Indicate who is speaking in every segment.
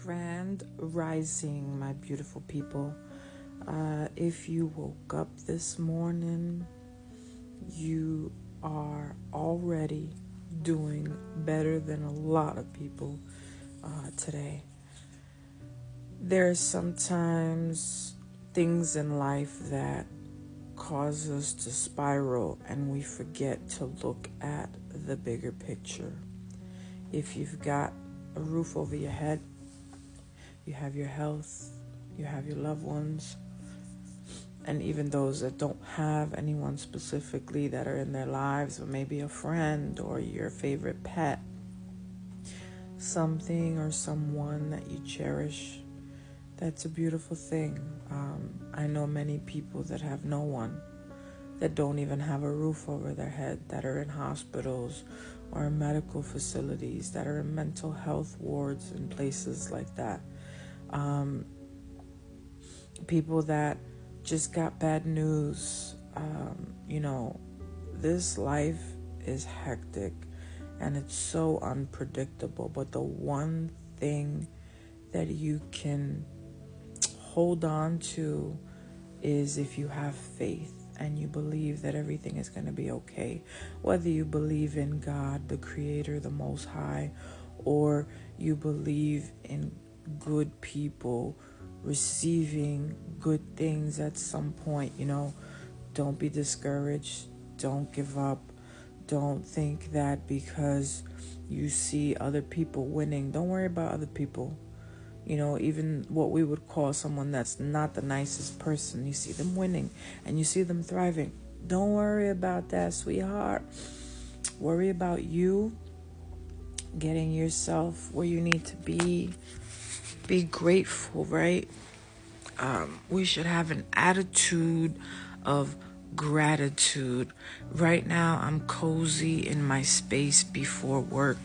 Speaker 1: Grand rising, my beautiful people. If you woke up this morning, you are already doing better than a lot of people today. There's sometimes things in life that cause us to spiral and we forget to look at the bigger picture. If you've got a roof over your head, you have your health, you have your loved ones, and even those that don't have anyone specifically that are in their lives, or maybe a friend or your favorite pet, something or someone that you cherish, that's a beautiful thing. I know many people that have no one, that don't even have a roof over their head, that are in hospitals or in medical facilities, that are in mental health wards and places like that. People that just got bad news. This life is hectic and it's so unpredictable, but the one thing that you can hold on to is if you have faith and you believe that everything is going to be okay. Whether you believe in God, the Creator, the Most High, or you believe in good people receiving good things at some point, don't be discouraged. Don't give up. Don't think that because you see other people winning, don't worry about other people. Even what we would call someone that's not the nicest person, you see them winning and you see them thriving. Don't worry about that, sweetheart. Worry about you getting yourself where you need to be. Be grateful, right? We should have an attitude of gratitude. Right now, I'm cozy in my space before work.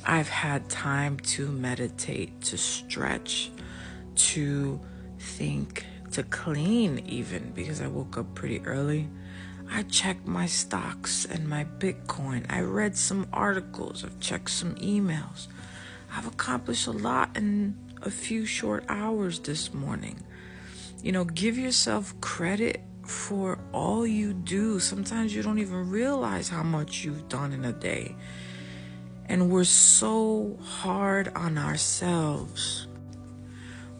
Speaker 1: I've had time to meditate, to stretch, to think, to clean even, because I woke up pretty early. I checked my stocks and my Bitcoin. I read some articles. I've checked some emails. I've accomplished a lot in a few short hours this morning. Give yourself credit for all you do. Sometimes you don't even realize how much you've done in a day. And we're so hard on ourselves.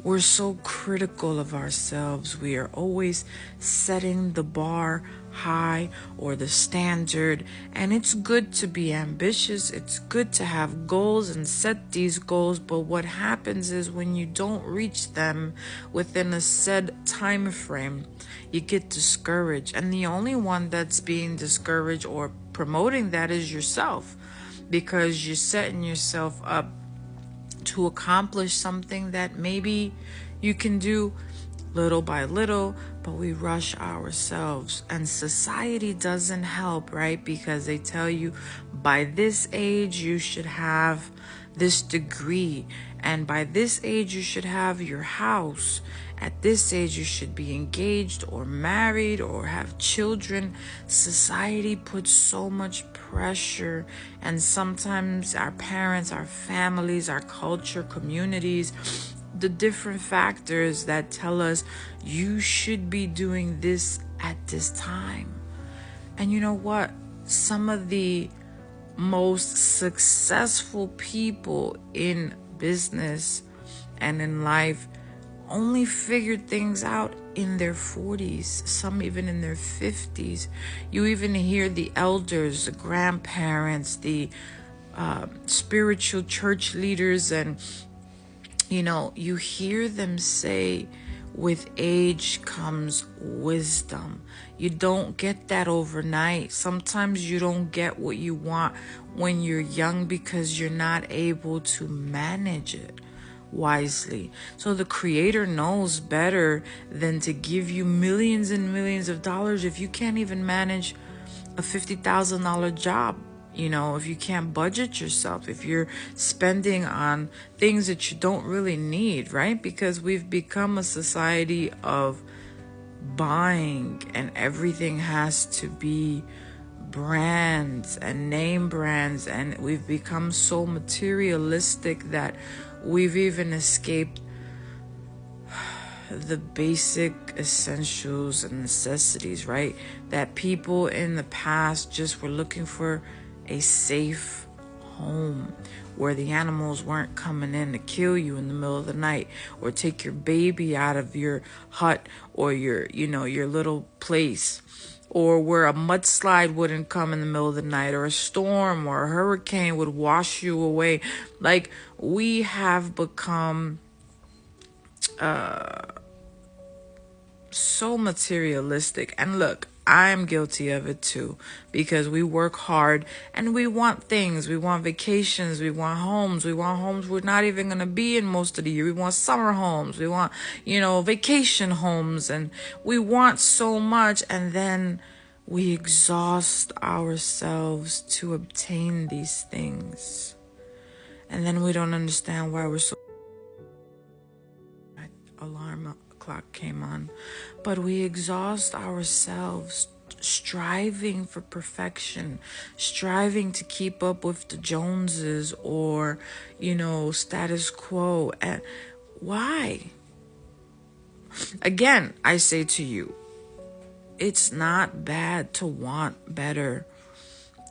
Speaker 1: We're so critical of ourselves. We are always setting the bar high or the standard. And it's good to be ambitious. It's good to have goals and set these goals. But what happens is when you don't reach them within a set time frame, you get discouraged. And the only one that's being discouraged or promoting that is yourself, because you're setting yourself up to accomplish something that maybe you can do little by little, but we rush ourselves. And society doesn't help, right? Because they tell you by this age you should have this degree, and by this age you should have your house. At this age you should be engaged or married or have children. Society puts so much pressure, and sometimes our parents, our families, our culture, communities, the different factors that tell us you should be doing this at this time. And you know what? Some of the most successful people in business and in life only figured things out in their 40s, some even in their 50s. You even hear the elders, the grandparents, the spiritual church leaders, and you hear them say, with age comes wisdom. You don't get that overnight. Sometimes you don't get what you want when you're young because you're not able to manage it wisely. So the Creator knows better than to give you millions and millions of dollars if you can't even manage a $50,000 job. If you can't budget yourself, if you're spending on things that you don't really need, right? Because we've become a society of buying, and everything has to be brands and name brands, and we've become so materialistic that We've even escaped the basic essentials and necessities, right? That people in the past just were looking for a safe home where the animals weren't coming in to kill you in the middle of the night or take your baby out of your hut or your little place, or where a mudslide wouldn't come in the middle of the night, or a storm or a hurricane would wash you away. Like, we have become so materialistic. And look, I'm guilty of it too, because we work hard and we want things. We want vacations. We want homes. We want homes we're not even going to be in most of the year. We want summer homes. We want, vacation homes. And we want so much. And then we exhaust ourselves to obtain these things. And then we don't understand why we're so... Alarm clock came on. But we exhaust ourselves striving for perfection, striving to keep up with the Joneses or, status quo. And why? Again, I say to you, it's not bad to want better,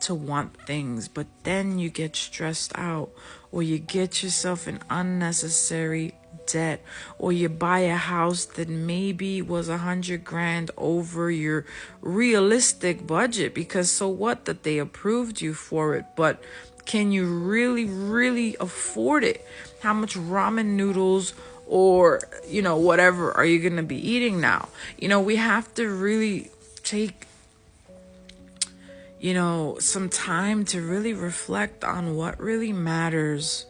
Speaker 1: to want things, but then you get stressed out, or you get yourself in unnecessary debt, or you buy a house that maybe was $100,000 over your realistic budget, because so what that they approved you for it, but can you really afford it? How much ramen noodles or whatever are you gonna be eating now? We have to really take some time to really reflect on what really matters.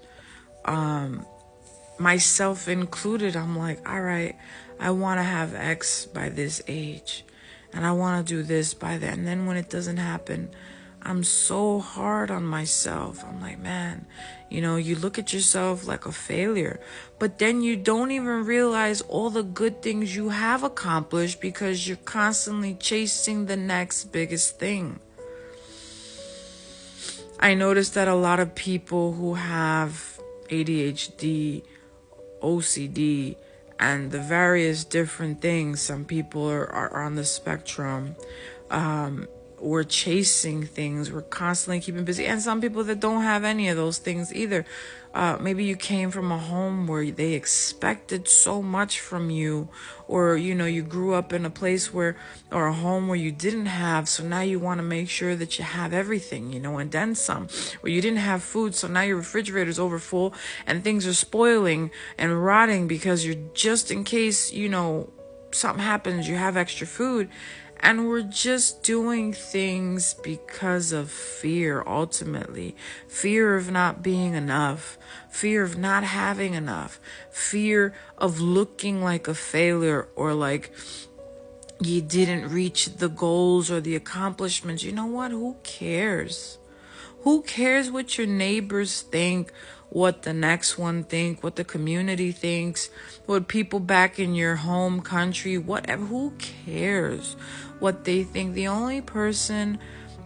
Speaker 1: Myself included, I'm like, all right, I want to have X by this age, and I want to do this by then. And then when it doesn't happen, I'm so hard on myself. I'm like, man, you look at yourself like a failure, but then you don't even realize all the good things you have accomplished because you're constantly chasing the next biggest thing. I noticed that a lot of people who have ADHD, OCD, and the various different things, some people are on the spectrum, we're chasing things, we're constantly keeping busy. And some people that don't have any of those things either. Maybe you came from a home where they expected so much from you, or you grew up in a place or a home where you didn't have, so now you want to make sure that you have everything, and then some. Or you didn't have food, so now your refrigerator's over full and things are spoiling and rotting because you're, just in case something happens, you have extra food. And we're just doing things because of fear, ultimately. Fear of not being enough. Fear of not having enough. Fear of looking like a failure, or like you didn't reach the goals or the accomplishments. You know what? Who cares? Who cares what your neighbors think, what the next one think, what the community thinks, what people back in your home country, whatever? Who cares what they think? The only person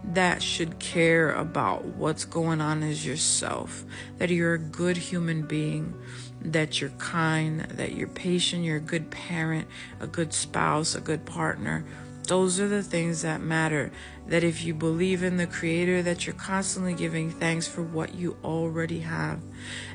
Speaker 1: that should care about what's going on is yourself. That you're a good human being, that you're kind, that you're patient, you're a good parent, a good spouse, a good partner. Those are the things that matter. That if you believe in the Creator, that you're constantly giving thanks for what you already have.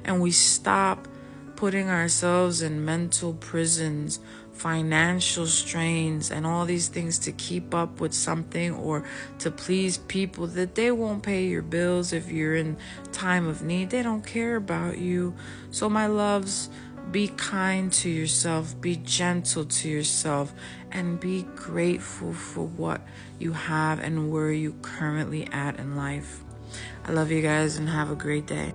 Speaker 1: And we stop putting ourselves in mental prisons, financial strains, and all these things to keep up with something or to please people, that they won't pay your bills if you're in time of need. They don't care about you. So my loves, be kind to yourself, be gentle to yourself, and be grateful for what you have and where you currently at in life. I love you guys and have a great day.